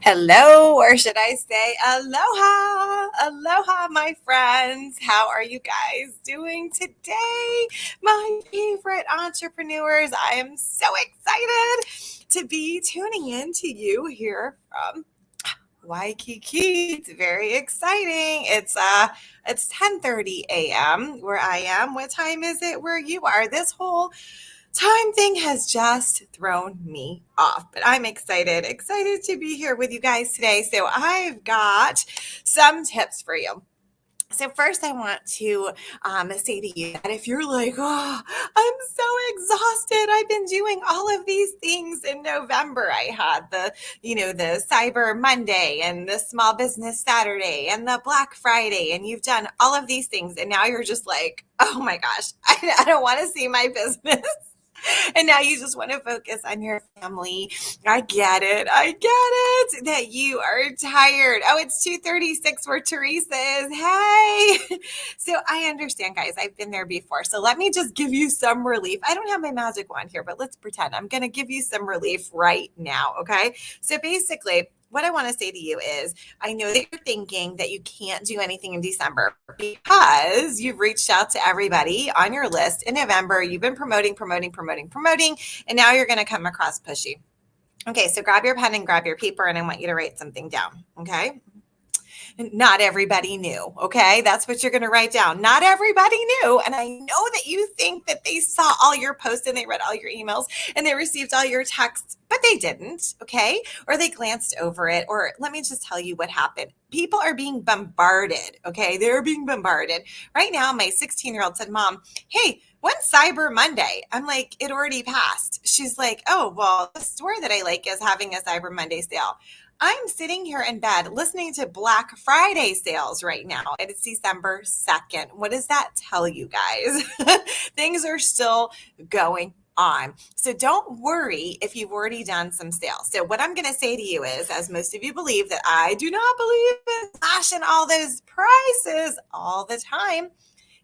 Hello, or should I say aloha? Aloha, my friends. How are you guys doing today? My favorite entrepreneurs. I am so excited to be tuning in to you here from Waikiki. It's very exciting. It's 10:30 a.m. where I am. What time is it where you are? This whole time thing has just thrown me off, but I'm excited to be here with you guys today. So I've got some tips for you. So first, I want to say to you that if you're like, oh, I'm so exhausted. I've been doing all of these things in November. I had the Cyber Monday and the Small Business Saturday and the Black Friday, and you've done all of these things, and now you're just like, oh my gosh, I don't want to see my business. And now you just want to focus on your family. I get it. That you are tired. Oh, it's 2:36 where Teresa is. Hey. So I understand, guys. I've been there before. So let me just give you some relief. I don't have my magic wand here, but let's pretend I'm going to give you some relief right now. Okay. So basically, what I want to say to you is I know that you're thinking that you can't do anything in December because you've reached out to everybody on your list in November. You've been promoting, and now you're going to come across pushy. Okay, so grab your pen and grab your paper, and I want you to write something down. Okay. Not everybody knew. Okay. That's what you're going to write down. Not everybody knew. And I know that you think that they saw all your posts and they read all your emails and they received all your texts, but they didn't. Okay. Or they glanced over it. Or let me just tell you what happened. People are being bombarded. Okay. They're being bombarded. Right now, my 16-year-old said, Mom, hey, when's Cyber Monday? I'm like, it already passed. She's like, oh, well, the store that I like is having a Cyber Monday sale. I'm sitting here in bed listening to Black Friday sales right now, and it's December 2nd. What does that tell you guys? Things are still going on. So don't worry if you've already done some sales. So what I'm going to say to you is, as most of you believe, that I do not believe in slashing all those prices all the time,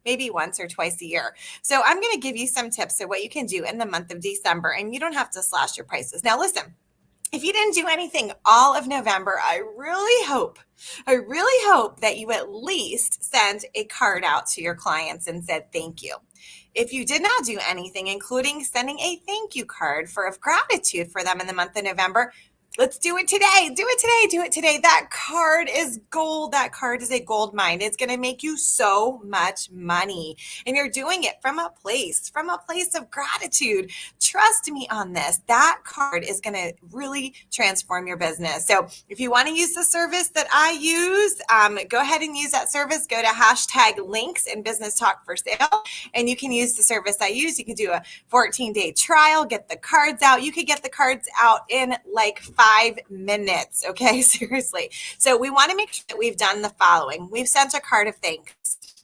maybe once or twice a year. So I'm going to give you some tips of what you can do in the month of December, and you don't have to slash your prices. Now, listen. If you didn't do anything all of November, I really hope that you at least send a card out to your clients and said thank you. If you did not do anything, including sending a thank you card of gratitude for them in the month of November, let's do it today. Do it today. That card is gold. That card is a gold mine. It's going to make you so much money. And you're doing it from a place of gratitude. Trust me on this. That card is going to really transform your business. So if you want to use the service that I use, go ahead and use that service. Go to #links in Business Talk for Sale, and you can use the service I use. You can do a 14-day trial, get the cards out. You could get the cards out in like 5 minutes. Okay, seriously. So we want to make sure that we've done the following. We've sent a card of thanks.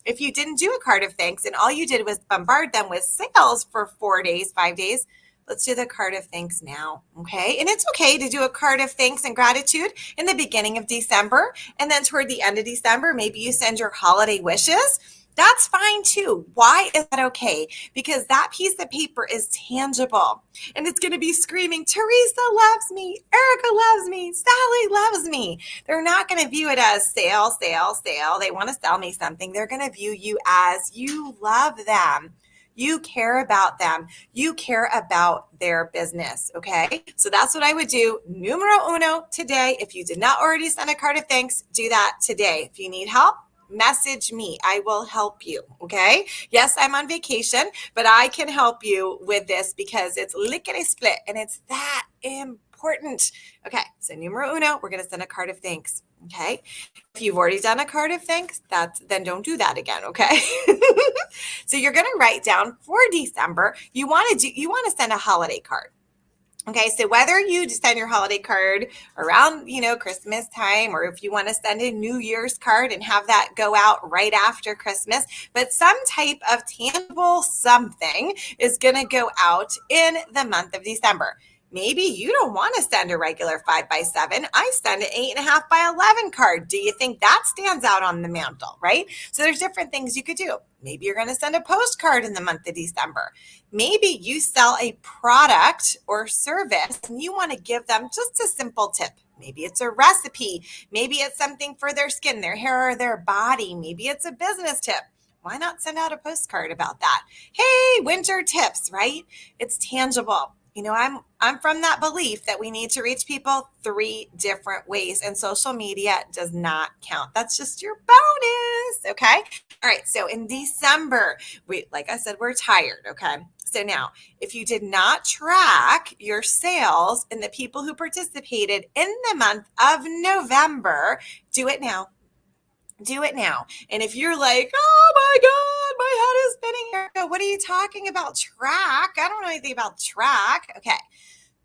If you didn't do a card of thanks and all you did was bombard them with sales for 4 days, 5 days, let's do the card of thanks now. Okay. And it's okay to do a card of thanks and gratitude in the beginning of December. And then toward the end of December, maybe you send your holiday wishes. That's fine too. Why is that okay? Because that piece of paper is tangible and it's going to be screaming, Teresa loves me, Erica loves me, Sally loves me. They're not going to view it as sale. They want to sell me something. They're going to view you as you love them. You care about them. You care about their business. Okay. So that's what I would do. Numero uno today. If you did not already send a card of thanks, do that today. If you need help, message me. I will help you. Okay. Yes, I'm on vacation, but I can help you with this because it's lickety split and it's that important. Okay. So numero uno, we're going to send a card of thanks. Okay. If you've already done a card of thanks, then don't do that again. Okay. So you're going to write down for December, you want to send a holiday card. Okay, so whether you send your holiday card around, Christmas time, or if you want to send a New Year's card and have that go out right after Christmas, but some type of tangible something is going to go out in the month of December. Maybe you don't want to send a regular 5x7. I send an 8.5x11 card. Do you think that stands out on the mantle, right? So there's different things you could do. Maybe you're going to send a postcard in the month of December. Maybe you sell a product or service and you want to give them just a simple tip. Maybe it's a recipe. Maybe it's something for their skin, their hair, or their body. Maybe it's a business tip. Why not send out a postcard about that? Hey, winter tips, right? It's tangible. I'm from that belief that we need to reach people 3 different ways, and social media does not count. That's just your bonus, okay? All right, so in December, like I said, we're tired, okay? So now, if you did not track your sales and the people who participated in the month of November, do it now. Do it now. And if you're like, oh my God, my head is spinning, Erica, what are you talking about? Track? I don't know anything about track. Okay.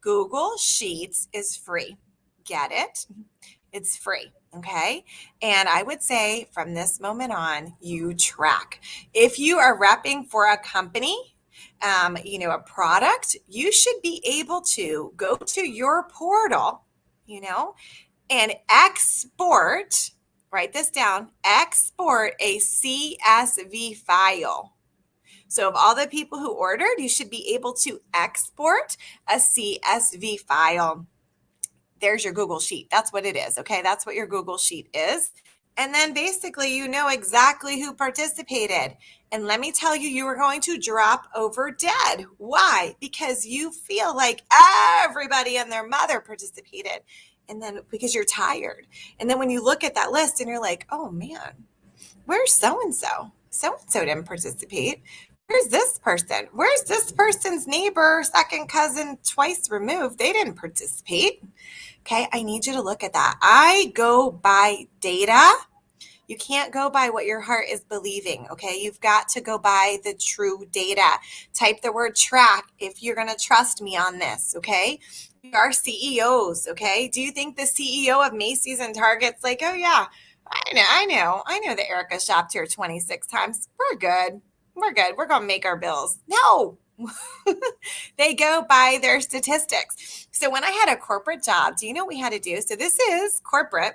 Google Sheets is free. Get it? It's free. Okay. And I would say from this moment on, you track. If you are repping for a company, a product, you should be able to go to your portal, and export, write this down, export a CSV file. So of all the people who ordered, you should be able to export a CSV file. There's your Google Sheet. That's what it is. Okay. That's what your Google Sheet is. And then basically, you know exactly who participated. And let me tell you, you are going to drop over dead. Why? Because you feel like everybody and their mother participated. And then because you're tired. And then when you look at that list and you're like, oh man, where's so-and-so? So-and-so didn't participate. Where's this person? Where's this person's neighbor, second cousin, twice removed? They didn't participate. Okay, I need you to look at that. I go by data. You can't go by what your heart is believing, okay? You've got to go by the true data. Type the word track if you're going to trust me on this, okay? We are CEOs, okay? Do you think the CEO of Macy's and Target's like, oh yeah, I know that Erica shopped here 26 times. We're good. We're going to make our bills. No. They go by their statistics. So when I had a corporate job, do you know what we had to do? So this is corporate,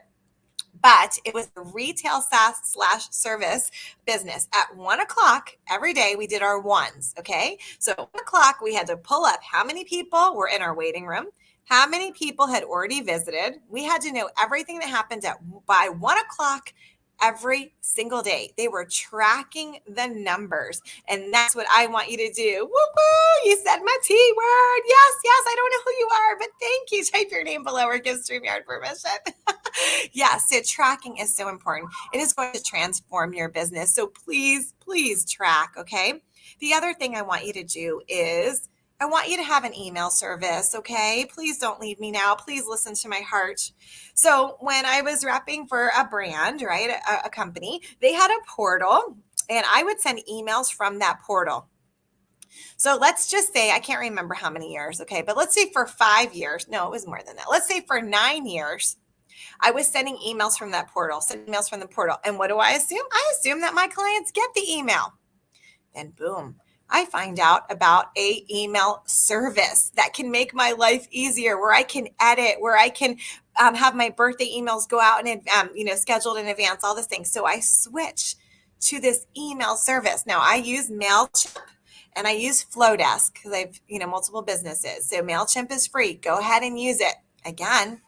but it was a retail SaaS/service business. At 1:00 every day, we did our ones. Okay. So at 1:00, we had to pull up how many people were in our waiting room, how many people had already visited. We had to know everything that happened by 1:00 every single day. They were tracking the numbers. And that's what I want you to do. Woo woo! You said my T word. Yes, I don't know who you are, but thank you. Type your name below or give StreamYard permission. Yes, so tracking is so important. It is going to transform your business. So please track, okay? The other thing I want you to do is I want you to have an email service, okay? Please don't leave me now. Please listen to my heart. So when I was repping for a brand, right, a company, they had a portal, and I would send emails from that portal. So let's just say, I can't remember how many years, okay, but let's say for 5 years. No, it was more than that. Let's say for 9 years, I was sending emails from that portal, And what do I assume? I assume that my clients get the email. Then boom, I find out about a email service that can make my life easier, where I can edit, where I can have my birthday emails go out and scheduled in advance, all these things. So I switch to this email service. Now I use MailChimp and I use Flowdesk because I've multiple businesses. So MailChimp is free. Go ahead and use it. Again,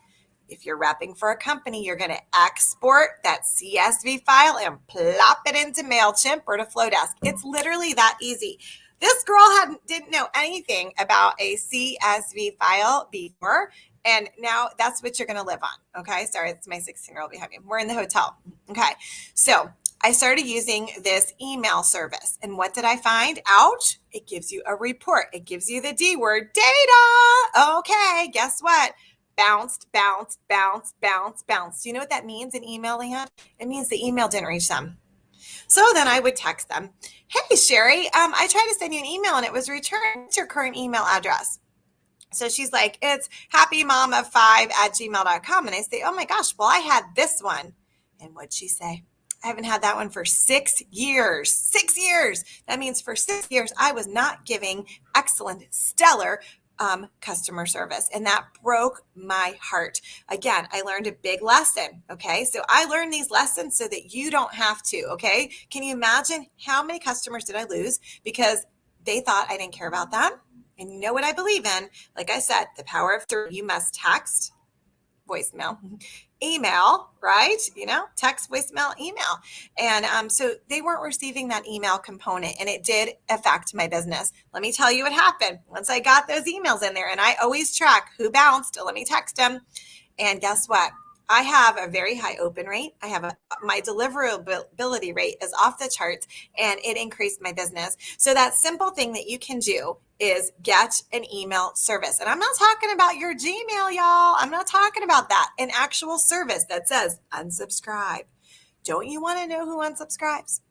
if you're repping for a company, you're going to export that CSV file and plop it into MailChimp or to Flowdesk. It's literally that easy. This girl didn't know anything about a CSV file before, and now that's what you're going to live on. Okay. Sorry, it's my 16-year-old behind me. We're in the hotel. Okay. So I started using this email service. And what did I find out? It gives you a report. It gives you the D word, data. Okay. Guess what? Bounced. Do you know what that means in email land? It means the email didn't reach them. So then I would text them, hey, Sherry, I tried to send you an email and it was returned. What's your current email address? So she's like, it's happymom5@gmail.com. And I say, oh my gosh, well, I had this one. And what'd she say? I haven't had that one for 6 years. 6 years. That means for 6 years, I was not giving excellent, stellar customer service. And that broke my heart. Again, I learned a big lesson. Okay. So I learned these lessons so that you don't have to. Okay. Can you imagine how many customers did I lose because they thought I didn't care about them? And you know what I believe in? Like I said, the power of 3, you must text, voicemail, email, right? Text, voicemail, email. And so they weren't receiving that email component, and it did affect my business. Let me tell you what happened. Once I got those emails in there, and I always track who bounced, let me text them. And guess what? I have a very high open rate. My deliverability rate is off the charts, and it increased my business. So that simple thing that you can do is get an email service. And I'm not talking about your Gmail, y'all. I'm not talking about that. An actual service that says unsubscribe. Don't you want to know who unsubscribes?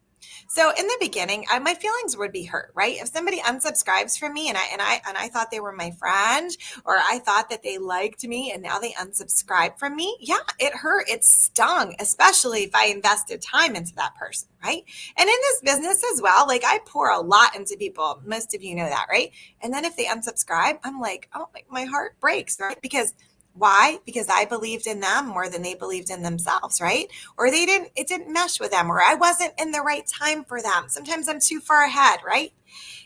So in the beginning, my feelings would be hurt, right? If somebody unsubscribes from me, and I thought they were my friend, or I thought that they liked me, and now they unsubscribe from me, yeah, it hurt, it stung, especially if I invested time into that person, right? And in this business as well, like I pour a lot into people. Most of you know that, right? And then if they unsubscribe, I'm like, oh, my heart breaks, right? Because why? Because I believed in them more than they believed in themselves, right? Or it didn't mesh with them, or I wasn't in the right time for them. Sometimes I'm too far ahead, right?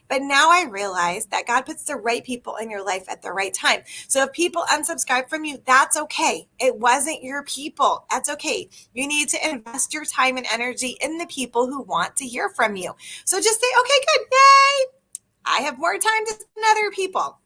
But now I realize that God puts the right people in your life at the right time. So if people unsubscribe from you, that's okay. It wasn't your people. That's okay. You need to invest your time and energy in the people who want to hear from you. So just say, okay, good. Yay. I have more time to spend other people.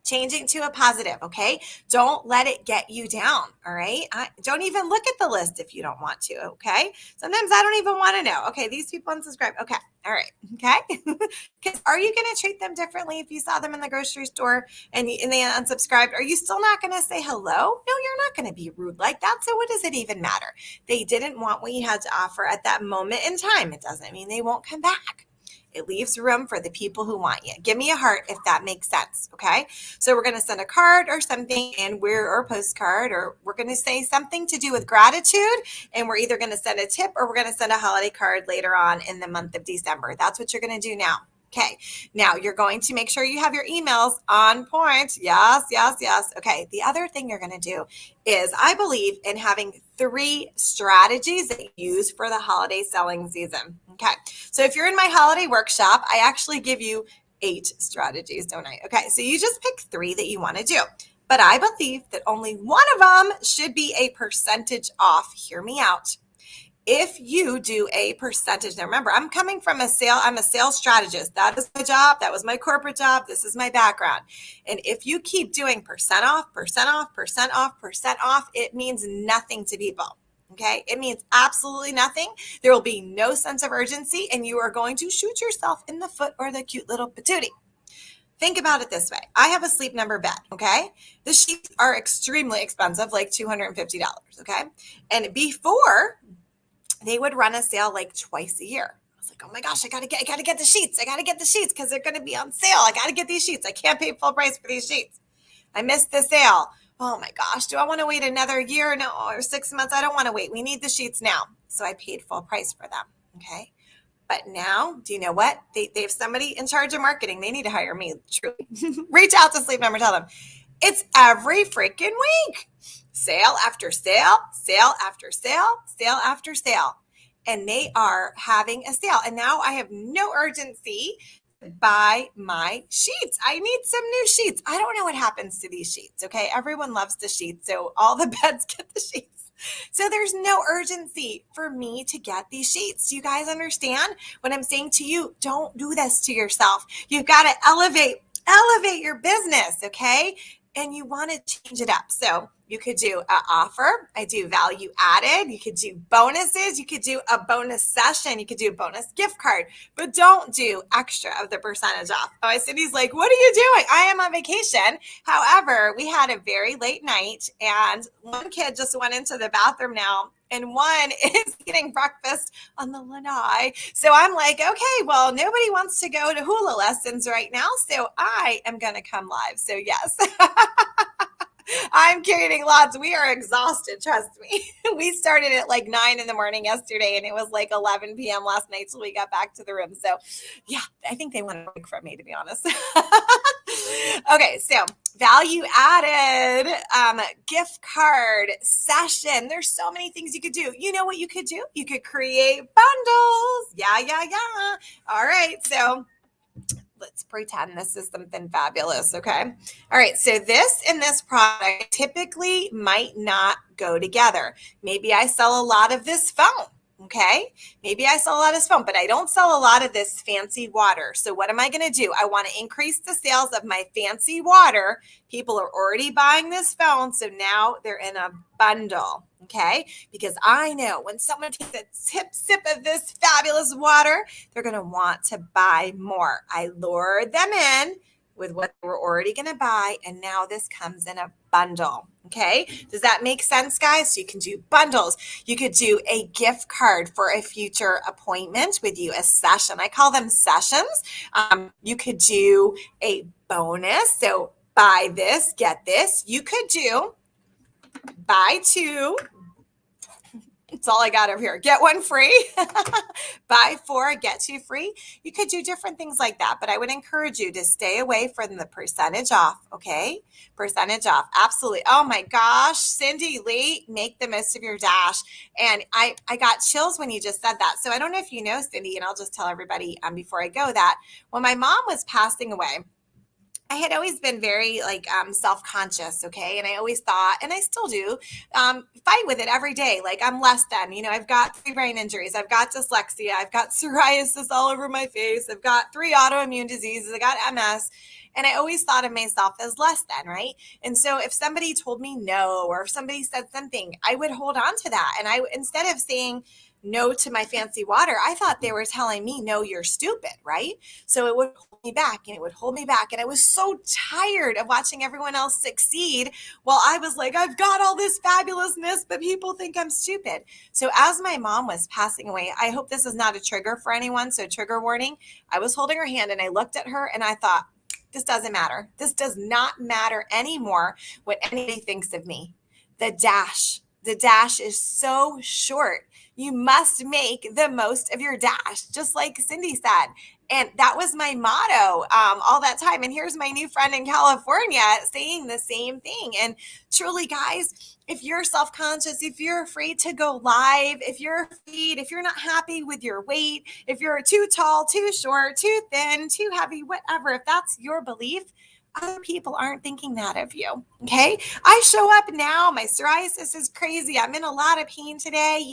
Changing to a positive, okay? Don't let it get you down, all right? Don't even look at the list if you don't want to, okay? Sometimes I don't even want to know. Okay, these people unsubscribe. Okay, all right, okay? Because are you going to treat them differently if you saw them in the grocery store and they unsubscribed? Are you still not going to say hello? No, you're not going to be rude like that. So what does it even matter? They didn't want what you had to offer at that moment in time. It doesn't mean they won't come back. It leaves room for the people who want you. Give me a heart if that makes sense, okay? So we're going to send a card or something, or a postcard, or we're going to say something to do with gratitude, and we're either going to send a tip or we're going to send a holiday card later on in the month of December. That's what you're going to do now. Okay, now you're going to make sure you have your emails on point. Yes, yes, yes. Okay, the other thing you're going to do is I believe in having 3 strategies that you use for the holiday selling season. Okay, so if you're in my holiday workshop, I actually give you 8 strategies, don't I? Okay, so you just pick 3 that you want to do. But I believe that only one of them should be a percentage off. Hear me out. If you do a percentage, now remember, I'm coming from I'm a sales strategist. That is my job. That was my corporate job. This is my background. And if you keep doing percent off, percent off, percent off, percent off, it means nothing to people. Okay. It means absolutely nothing. There will be no sense of urgency, and you are going to shoot yourself in the foot or the cute little patootie. Think about it this way. I have a Sleep Number bed, okay? The sheets are extremely expensive, like $250, okay? And before, they would run a sale like twice a year. I was like, oh my gosh, I gotta get the sheets. I gotta get the sheets because they're gonna be on sale. I gotta get these sheets. I can't pay full price for these sheets. I missed the sale. Oh my gosh, do I want to wait another year? No, or 6 months? I don't want to wait. We need the sheets now. So I paid full price for them. Okay. But now, do you know what? They have somebody in charge of marketing. They need to hire me, truly. Reach out to Sleep Number, tell them it's every freaking week. Sale after sale, sale after sale, sale after sale. And they are having a sale. And now I have no urgency to buy my sheets. I need some new sheets. I don't know what happens to these sheets, okay? Everyone loves the sheets, so all the beds get the sheets. So there's no urgency for me to get these sheets. Do you guys understand what I'm saying to you? Don't do this to yourself. You've got to elevate your business, okay? And you want to change it up. So you could do an offer. I do value added. You could do bonuses. You could do a bonus session. You could do a bonus gift card, but don't do extra of the percentage off. Oh, Cindy's like, what are you doing? I am on vacation. However, we had a very late night, and one kid just went into the bathroom now, and one is eating breakfast on the lanai. So I'm like, okay, well, nobody wants to go to hula lessons right now, so I am going to come live. So yes. I'm kidding lots. We are exhausted. Trust me. We started at like 9 a.m. yesterday, and it was like 11 p.m. last night till we got back to the room. So yeah, I think they want a break from me, to be honest. Okay. So value added, gift card session. There's so many things you could do. You know what you could do? You could create bundles. Yeah. All right. So let's pretend this is something fabulous, okay? All right, so this and this product typically might not go together. Maybe I sell a lot of this foam, okay? Maybe I sell a lot of this foam, but I don't sell a lot of this fancy water. So what am I going to do? I want to increase the sales of my fancy water. People are already buying this foam, so now they're in a bundle, okay? Because I know when someone takes a sip of this fabulous water, they're going to want to buy more. I lured them in with what they were already going to buy, and now this comes in a bundle. Okay, does that make sense, guys? So you can do bundles. You could do a gift card for a future appointment with you, a session. I call them sessions. You could do a bonus. So buy this, get this. You could do buy two. It's all I got over here. Get one free. Buy four, get two free. You could do different things like that, but I would encourage you to stay away from the percentage off, okay? Percentage off, absolutely. Oh my gosh, Cindy Lee, make the most of your dash. And I got chills when you just said that. So I don't know if you know, Cindy, and I'll just tell everybody before I go that when my mom was passing away, I had always been very self-conscious, okay? And I always thought, and I still do, fight with it every day. Like I'm less than, I've got 3 brain injuries. I've got dyslexia. I've got psoriasis all over my face. I've got 3 autoimmune diseases. I got MS. And I always thought of myself as less than, right? And so if somebody told me no, or if somebody said something, I would hold on to that. And instead of saying no to my fancy water, I thought they were telling me, no, you're stupid, right? So it would hold me back and it would hold me back. And I was so tired of watching everyone else succeed while I was like, I've got all this fabulousness, but people think I'm stupid. So as my mom was passing away, I hope this is not a trigger for anyone. So trigger warning, I was holding her hand and I looked at her and I thought, this doesn't matter. This does not matter anymore what anybody thinks of me. The dash is so short. You must make the most of your dash, just like Cindy said. And that was my motto all that time. And here's my new friend in California saying the same thing. And truly, guys, if you're self-conscious, if you're afraid to go live, if you're afraid, if you're not happy with your weight, if you're too tall, too short, too thin, too heavy, whatever, if that's your belief, other people aren't thinking that of you. Okay. I show up now. My psoriasis is crazy. I'm in a lot of pain today,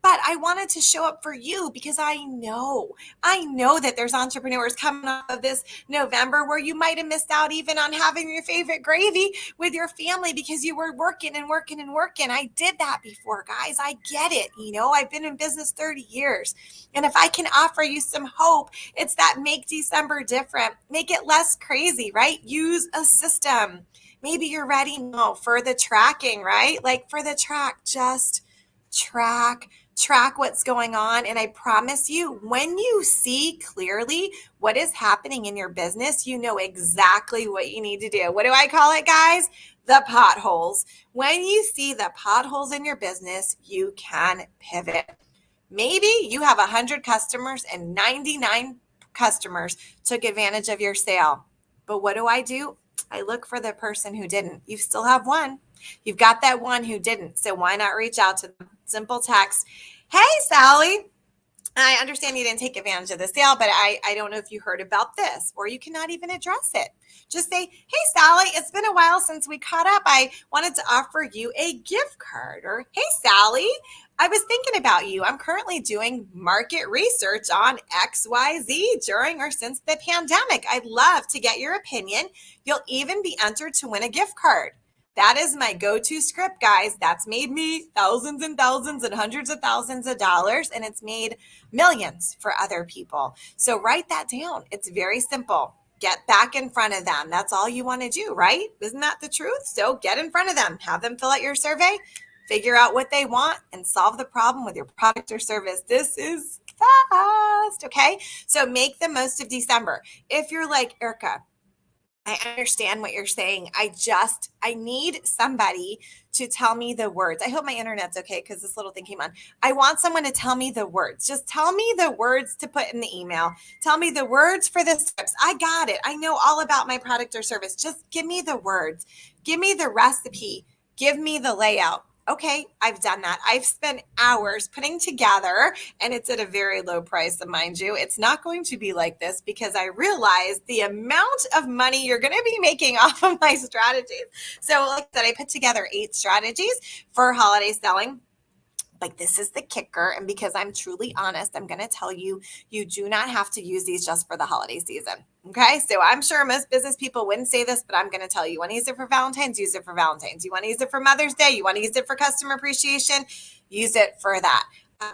but I wanted to show up for you because I know that there's entrepreneurs coming up of this November where you might have missed out even on having your favorite gravy with your family because you were working and working and working. I did that before, guys. I get it. I've been in business 30 years. And if I can offer you some hope, it's that make December different, make it less crazy, right? Use a system. Maybe you're ready now for the tracking, right? Like for the track, just track what's going on. And I promise you, when you see clearly what is happening in your business, you know exactly what you need to do. What do I call it, guys? The potholes. When you see the potholes in your business, you can pivot. Maybe you have 100 customers and 99 customers took advantage of your sale. But what do? I look for the person who didn't. You still have one. You've got that one who didn't. So why not reach out to them? Simple text. Hey, Sally, I understand you didn't take advantage of the sale, but I don't know if you heard about this, or you cannot even address it. Just say, hey, Sally, it's been a while since we caught up. I wanted to offer you a gift card. Or, hey, Sally, I was thinking about you. I'm currently doing market research on XYZ during or since the pandemic. I'd love to get your opinion. You'll even be entered to win a gift card. That is my go-to script, guys. That's made me thousands and thousands and hundreds of thousands of dollars, and it's made millions for other people. So write that down. It's very simple. Get back in front of them. That's all you want to do, right? Isn't that the truth? So get in front of them. Have them fill out your survey, figure out what they want, and solve the problem with your product or service. This is fast, okay? So make the most of December. If you're like, Erica, I understand what you're saying. I need somebody to tell me the words. I hope my internet's okay because this little thing came on. I want someone to tell me the words. Just tell me the words to put in the email. Tell me the words for the scripts. I got it. I know all about my product or service. Just give me the words. Give me the recipe. Give me the layout. Okay, I've done that. I've spent hours putting together, and it's at a very low price, mind you. It's not going to be like this because I realized the amount of money you're going to be making off of my strategies. So, like I said, I put together 8 strategies for holiday selling. Like, this is the kicker. And because I'm truly honest, I'm going to tell you, you do not have to use these just for the holiday season. Okay. So I'm sure most business people wouldn't say this, but I'm going to tell you, you want to use it for Valentine's, use it for Valentine's. You want to use it for Mother's Day, you want to use it for customer appreciation, use it for that.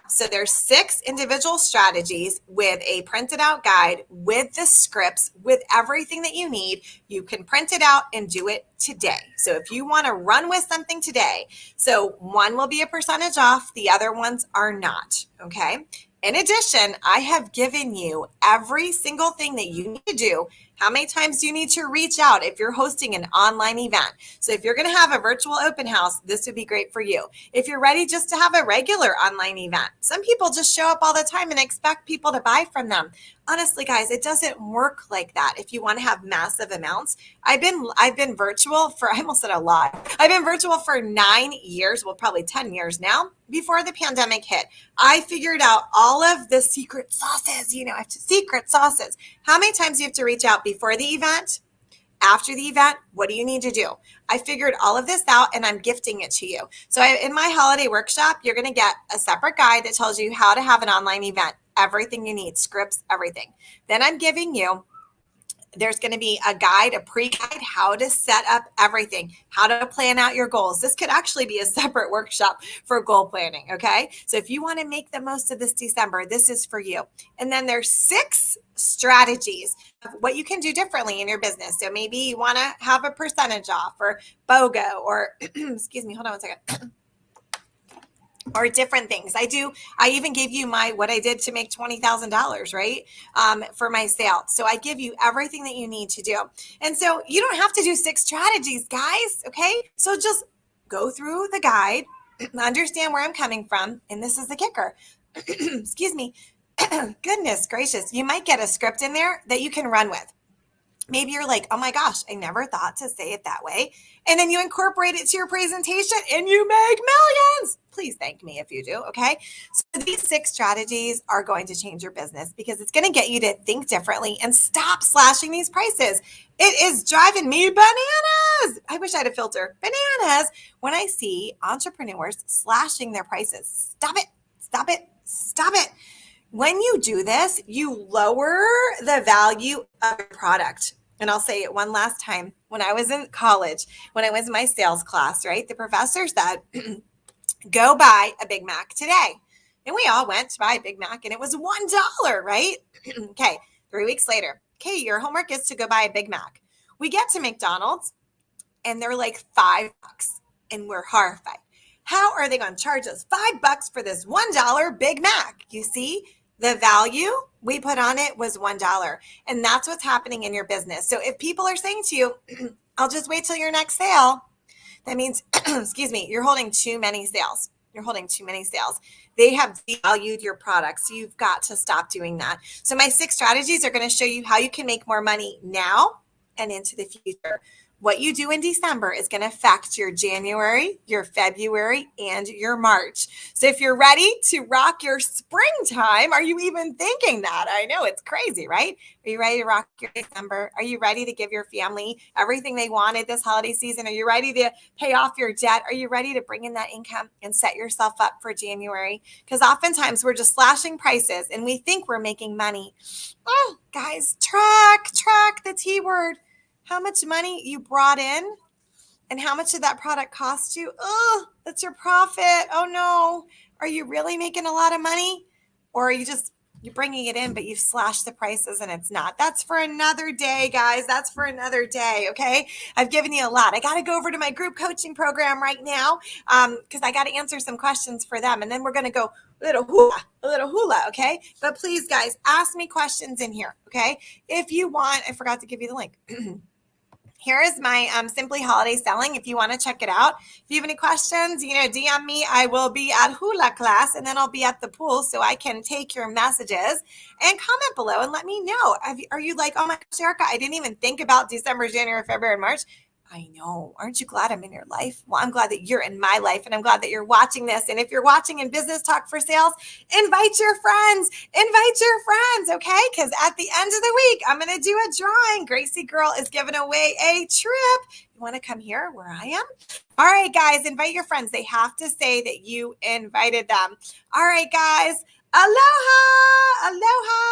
So there's 6 individual strategies with a printed out guide, with the scripts, with everything that you need. You can print it out and do it today. So if you want to run with something today, so one will be a percentage off, the other ones are not. Okay. In addition, I have given you every single thing that you need to do. How many times do you need to reach out if you're hosting an online event? So if you're going to have a virtual open house, this would be great for you. If you're ready just to have a regular online event, some people just show up all the time and expect people to buy from them. Honestly, guys, it doesn't work like that. If you want to have massive amounts, I've been virtual for, I almost said a lot. I've been virtual for 9 years, well, probably 10 years now, before the pandemic hit. I figured out all of the secret sauces, secret sauces. How many times do you have to reach out before the event? After the event, what do you need to do? I figured all of this out and I'm gifting it to you. So in my holiday workshop, you're going to get a separate guide that tells you how to have an online event, everything you need, scripts, everything. Then I'm giving you, there's going to be a guide, a pre-guide, how to set up everything, how to plan out your goals. This could actually be a separate workshop for goal planning, okay? So if you want to make the most of this December, this is for you. And then there's 6 strategies of what you can do differently in your business. So maybe you want to have a percentage off or BOGO or, excuse me, hold on one second. Or different things. I even gave you what I did to make $20,000, right? For my sale. So I give you everything that you need to do. And so you don't have to do 6 strategies, guys. Okay. So just go through the guide, understand where I'm coming from. And this is the kicker. Excuse me. Goodness gracious. You might get a script in there that you can run with. Maybe you're like, oh my gosh, I never thought to say it that way. And then you incorporate it to your presentation and you make millions. Please thank me if you do, okay? So these 6 strategies are going to change your business because it's going to get you to think differently and stop slashing these prices. It is driving me bananas. I wish I had a filter. Bananas when I see entrepreneurs slashing their prices. Stop it, stop it, stop it. When you do this, you lower the value of your product. And I'll say it one last time. When I was in college, when I was in my sales class, right, the professor said, go buy a Big Mac today. And we all went to buy a Big Mac and it was $1, right? Okay, 3 weeks later, okay, your homework is to go buy a Big Mac. We get to McDonald's and they're like $5 and we're horrified. How are they going to charge us $5 for this $1 Big Mac? You see? The value we put on it was $1. And that's what's happening in your business. So if people are saying to you, I'll just wait till your next sale, that means, excuse me, you're holding too many sales. You're holding too many sales. They have devalued your products. So you've got to stop doing that. So my 6 strategies are going to show you how you can make more money now and into the future. What you do in December is going to affect your January, your February, and your March. So if you're ready to rock your springtime, are you even thinking that? I know it's crazy, right? Are you ready to rock your December? Are you ready to give your family everything they wanted this holiday season? Are you ready to pay off your debt? Are you ready to bring in that income and set yourself up for January? Because oftentimes we're just slashing prices and we think we're making money. Oh, guys, track the T word. How much money you brought in and how much did that product cost you? Oh, that's your profit. Oh no. Are you really making a lot of money? Or are you're bringing it in, but you've slashed the prices and it's not? That's for another day, guys. That's for another day. Okay. I've given you a lot. I got to go over to my group coaching program right now because I got to answer some questions for them. And then we're going to go a little hula. Okay. But please, guys, ask me questions in here. Okay. If you want, I forgot to give you the link. Here is my Simply Holiday Selling. If you want to check it out, if you have any questions, DM me. I will be at hula class and then I'll be at the pool so I can take your messages and comment below and let me know. Are you like, oh my gosh, Erica, I didn't even think about December, January, February, and March. I know. Aren't you glad I'm in your life? Well, I'm glad that you're in my life, and I'm glad that you're watching this. And if you're watching in Business Talk for Sales, invite your friends. Invite your friends, okay? Because at the end of the week, I'm going to do a drawing. Gracie Girl is giving away a trip. You want to come here where I am? All right, guys, invite your friends. They have to say that you invited them. All right, guys. Aloha! Aloha!